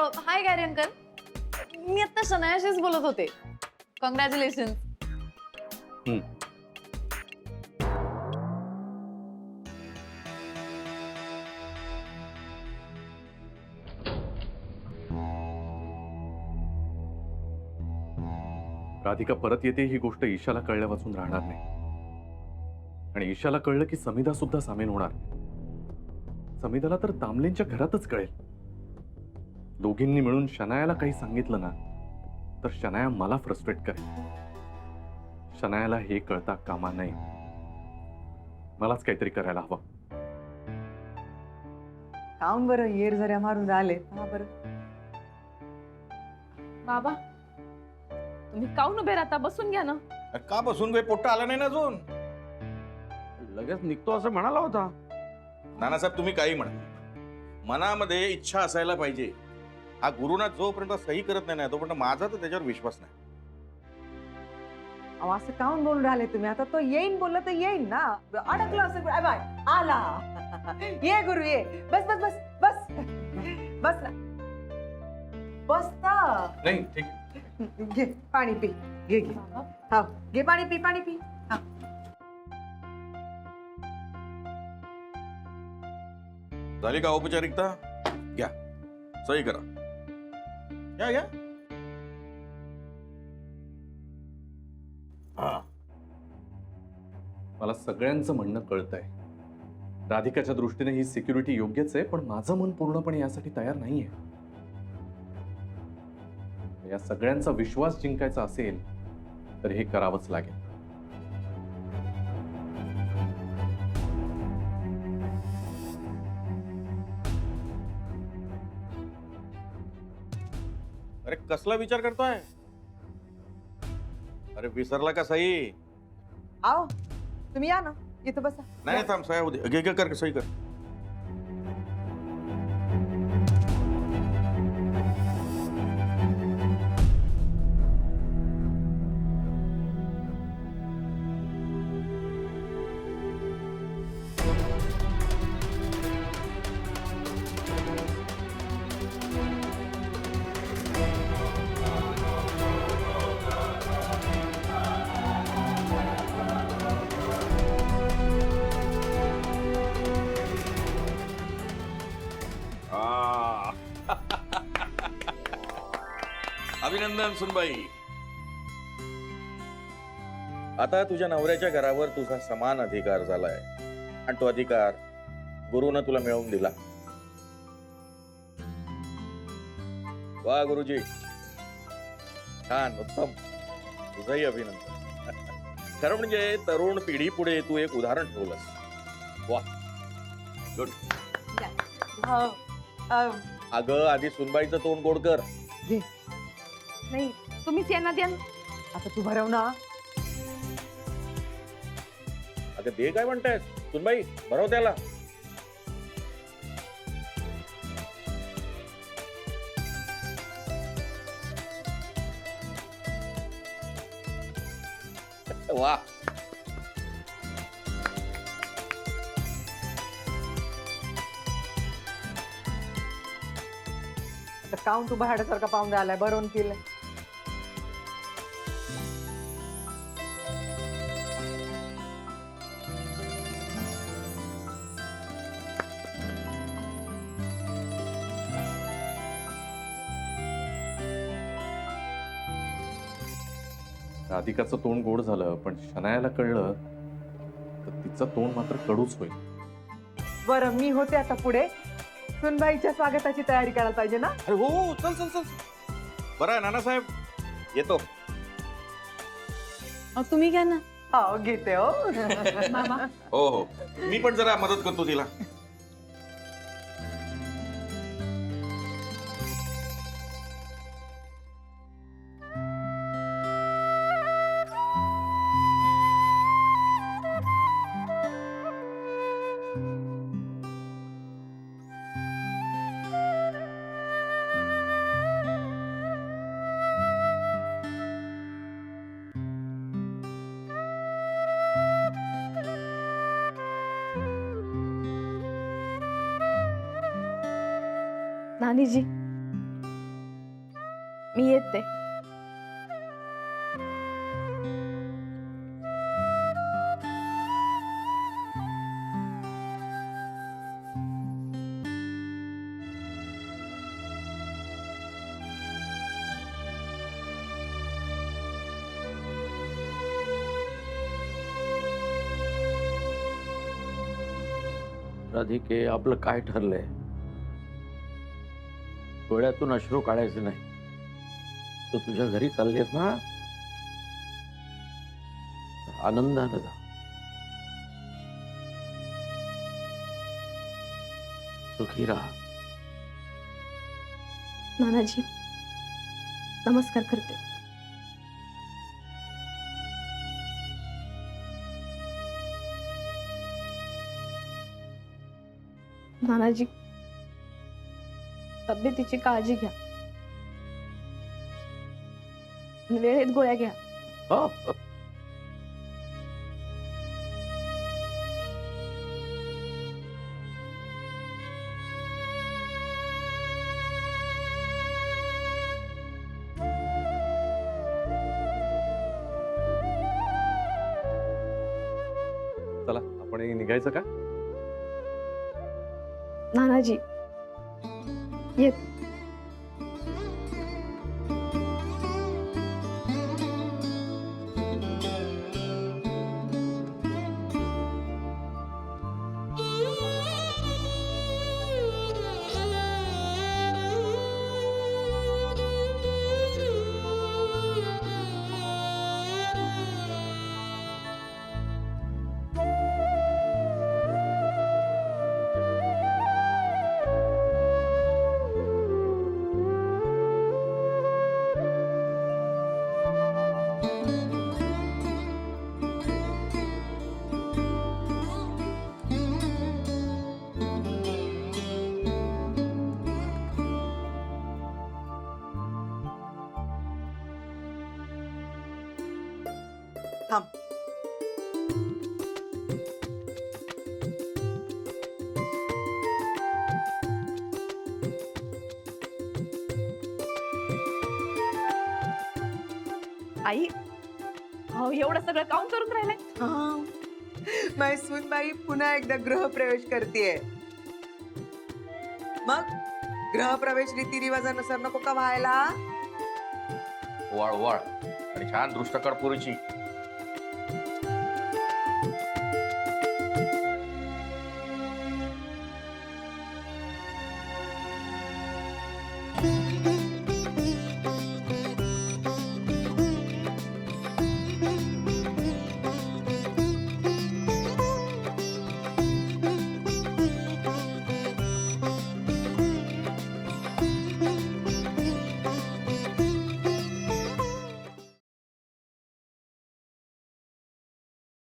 हाय Gary uncle. मी आता शनायाशीच बोलत होते. कॉंग्रॅच्युलेशन. राधिका परत येते ही गोष्ट ईशाला कळल्या वाचून राहणार नाही. आणि ईशाला कळलं की समिधा सुद्धा सामील होणार. समिधाला तर दामलेंच्या घरातच कळेल. दोघींनी मिळून शनायाला काही सांगितलं ना तर शनाया मला फ्रस्ट्रेट करेल. शनायाला हे कळता कामा नये. मलाच काहीतरी करायला हवं. काऊन बरं येर जऱ्या मारून आले हा बरं. बाबा तुम्ही काऊन उभे राहता? बसून घ्या ना. का बसून काही पोट्टा आला नाही ना अजून. लगेच निघतो असं म्हणाला होता. नानासाहेब तुम्ही काही म्हणा, मनामध्ये इच्छा असायला पाहिजे. हा गुरुनाथ जोपर्यंत सही करत नाही ना तोपर्यंत माझा तर त्याच्यावर विश्वास नाही. अहो, असं काऊन बोलून राहिले तुम्ही? आता तो येईन बोलला तर येईन ना. अडकलं असं बाय आला. ये गुरु ये. बस बस बस बस बस ना. बस ना. नाही ठीक. घे पाणी पी. घे घे. हा घे पाणी पी. पाणी पी. हा झाली का औपचारिकता? घ्या सही करा. घ्या घ्या. मला सगळ्यांचं म्हणणं कळतंय. राधिकाच्या दृष्टीने ही सिक्युरिटी योग्यच आहे, पण माझं मन पूर्णपणे यासाठी तयार नाहीये. या सगळ्यांचा विश्वास जिंकायचा असेल तर हे करावंच लागेल. अरे कसला विचार करतोय? अरे विसरला का सही? आओ तुम्ही या ना इथं बसा. नाही नाही, थांब सह्या होऊ दे. घे घे कर सही कर. अभिनंदन सुनबाई. आता तुझ्या नवऱ्याच्या घरावर तुझा समान अधिकार झालाय आणि तो अधिकार गुरुनं तुला मिळवून दिला. वा गुरुजी, छान उत्तम. तुझंही अभिनंदन. खरं म्हणजे तरुण पिढी पुढे तू एक उदाहरण ठेवलंस. वा गुड. अगं आधी सुनबाईचं तोंड गोड कर. नाही तुम्हीच यांना द्या ना. आता तू भरव ना. अगं दे काय म्हणताय सुनबाई, बरोबर त्याला. वा काऊन तू भाड्यासारखा पाहुणा आलाय भरवून केलं. राधिकाचं तोंड गोड झालं, पण शनायाला कळलं तर तिचं तोंड मात्र कडूच होईल. बरं मी होते आता पुढे. सुनबाईच्या स्वागताची तयारी करायला पाहिजे ना. अरे हो, चल चल चल. बरं आहे नानासाहेब, येतो. तुम्ही घ्या ना. हो घेते हो. मामा हो हो, मी पण जरा मदत करतो तिला. नानी जी मी येते. राधिके, आपलं काय ठरलंय? डोळ्यातून अश्रू काढायचे नाही. तू तुझ्या घरी चाललीस ना, आनंदानं जा. सुखी राहा. नानाजी, नमस्कार करते. नानाजी, तब्येतीची काळजी घ्या. वेळेत गोळ्या घ्या. हो. चला आपण निघायचं का? नानाजी, येत. थांब. आई, अहो एवढं सगळं काम करून राहिलंय. माझी सूनबाई पुन्हा एकदा गृहप्रवेश करतेय. मग गृहप्रवेश रीतिरिवाजानुसार नको का व्हायला? वाळ वाळ आणि छान दृष्टकड पुरीची